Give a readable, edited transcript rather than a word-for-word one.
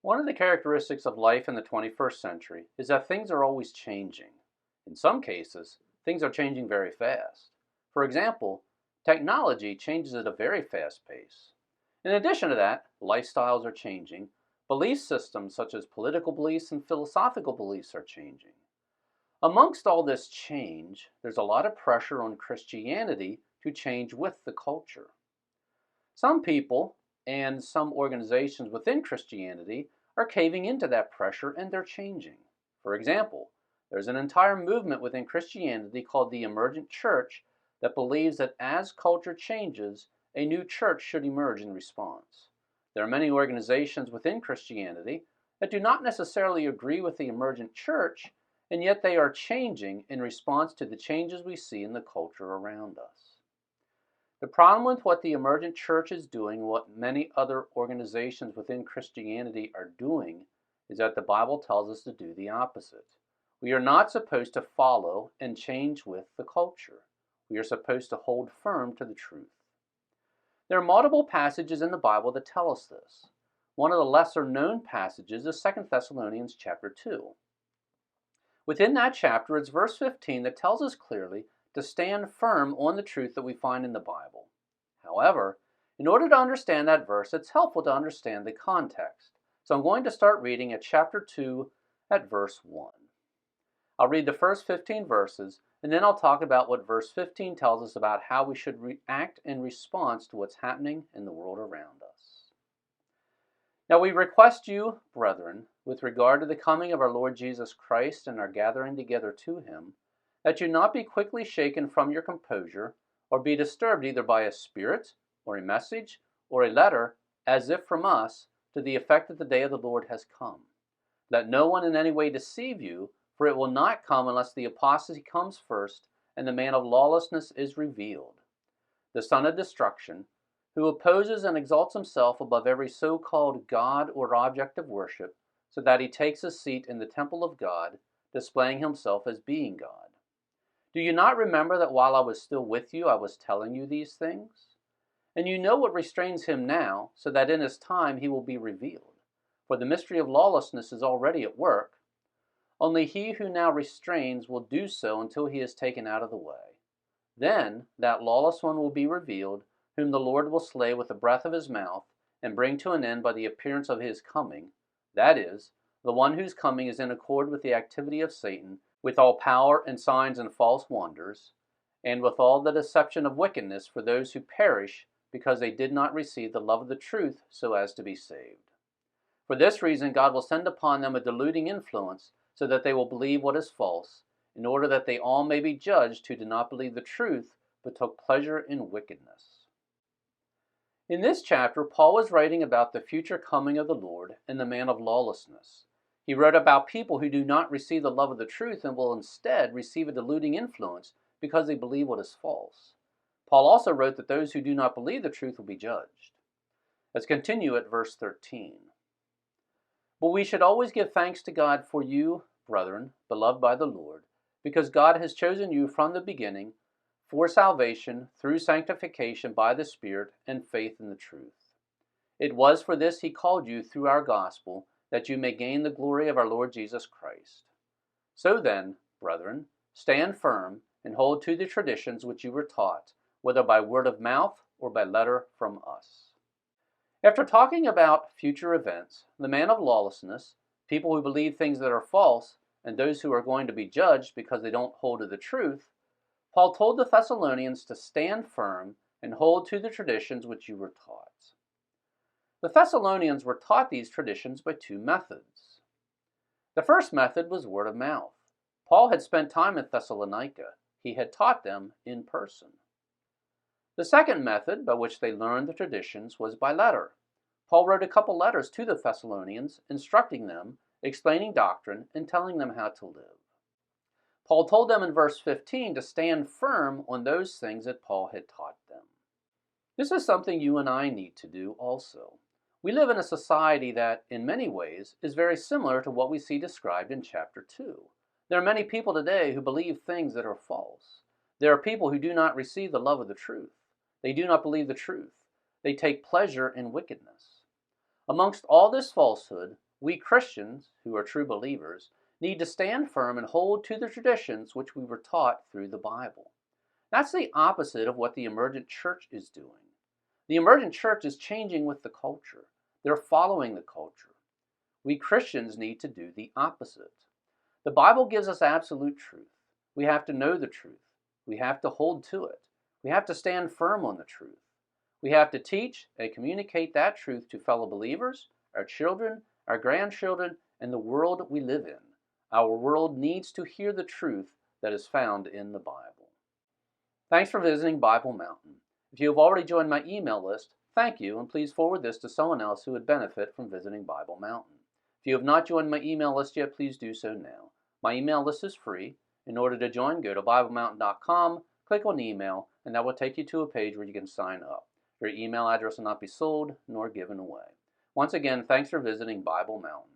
One of the characteristics of life in the 21st century is that things are always changing. In some cases, things are changing very fast. For example, technology changes at a very fast pace. In addition to that, lifestyles are changing. Belief systems such as political beliefs and philosophical beliefs are changing. Amongst all this change, there's a lot of pressure on Christianity to change with the culture. Some people and some organizations within Christianity are caving into that pressure and they're changing. For example, there's an entire movement within Christianity called the emergent church that believes that as culture changes, a new church should emerge in response. There are many organizations within Christianity that do not necessarily agree with the emergent church, and yet they are changing in response to the changes we see in the culture around us. The problem with what the emergent church is doing, what many other organizations within Christianity are doing, is that the Bible tells us to do the opposite. We are not supposed to follow and change with the culture. We are supposed to hold firm to the truth. There are multiple passages in the Bible that tell us this. One of the lesser known passages is 2 Thessalonians chapter 2. Within that chapter, it's verse 15 that tells us clearly to stand firm on the truth that we find in the Bible. However, in order to understand that verse, it's helpful to understand the context. So I'm going to start reading at chapter 2 at verse 1. I'll read the first 15 verses, and then I'll talk about what verse 15 tells us about how we should react in response to what's happening in the world around us. Now we request you, brethren, with regard to the coming of our Lord Jesus Christ and our gathering together to him, that you not be quickly shaken from your composure, or be disturbed either by a spirit, or a message, or a letter, as if from us, to the effect that the day of the Lord has come. Let no one in any way deceive you, for it will not come unless the apostasy comes first, and the man of lawlessness is revealed, the son of destruction, who opposes and exalts himself above every so-called God or object of worship, so that he takes his seat in the temple of God, displaying himself as being God. Do you not remember that while I was still with you, I was telling you these things? And you know what restrains him now, so that in his time he will be revealed. For the mystery of lawlessness is already at work. Only he who now restrains will do so until he is taken out of the way. Then that lawless one will be revealed, whom the Lord will slay with the breath of his mouth, and bring to an end by the appearance of his coming. That is, the one whose coming is in accord with the activity of Satan, with all power and signs and false wonders, and with all the deception of wickedness for those who perish, because they did not receive the love of the truth so as to be saved. For this reason God will send upon them a deluding influence, so that they will believe what is false, in order that they all may be judged who did not believe the truth, but took pleasure in wickedness. In this chapter, Paul was writing about the future coming of the Lord and the man of lawlessness. He wrote about people who do not receive the love of the truth and will instead receive a deluding influence because they believe what is false. Paul also wrote that those who do not believe the truth will be judged. Let's continue at verse 13. But we should always give thanks to God for you, brethren, beloved by the Lord, because God has chosen you from the beginning for salvation through sanctification by the Spirit and faith in the truth. It was for this he called you through our gospel, that you may gain the glory of our Lord Jesus Christ. So then, brethren, stand firm and hold to the traditions which you were taught, whether by word of mouth or by letter from us. After talking about future events, the man of lawlessness, people who believe things that are false, and those who are going to be judged because they don't hold to the truth, Paul told the Thessalonians to stand firm and hold to the traditions which you were taught. The Thessalonians were taught these traditions by two methods. The first method was word of mouth. Paul had spent time in Thessalonica. He had taught them in person. The second method by which they learned the traditions was by letter. Paul wrote a couple letters to the Thessalonians, instructing them, explaining doctrine, and telling them how to live. Paul told them in verse 15 to stand firm on those things that Paul had taught them. This is something you and I need to do also. We live in a society that, in many ways, is very similar to what we see described in chapter 2. There are many people today who believe things that are false. There are people who do not receive the love of the truth. They do not believe the truth. They take pleasure in wickedness. Amongst all this falsehood, we Christians, who are true believers, need to stand firm and hold to the traditions which we were taught through the Bible. That's the opposite of what the emergent church is doing. The emergent church is changing with the culture. They're following the culture. We Christians need to do the opposite. The Bible gives us absolute truth. We have to know the truth. We have to hold to it. We have to stand firm on the truth. We have to teach and communicate that truth to fellow believers, our children, our grandchildren, and the world we live in. Our world needs to hear the truth that is found in the Bible. Thanks for visiting Bible Mountain. If you have already joined my email list, thank you, and please forward this to someone else who would benefit from visiting Bible Mountain. If you have not joined my email list yet, please do so now. My email list is free. In order to join, go to BibleMountain.com, click on email, and that will take you to a page where you can sign up. Your email address will not be sold nor given away. Once again, thanks for visiting Bible Mountain.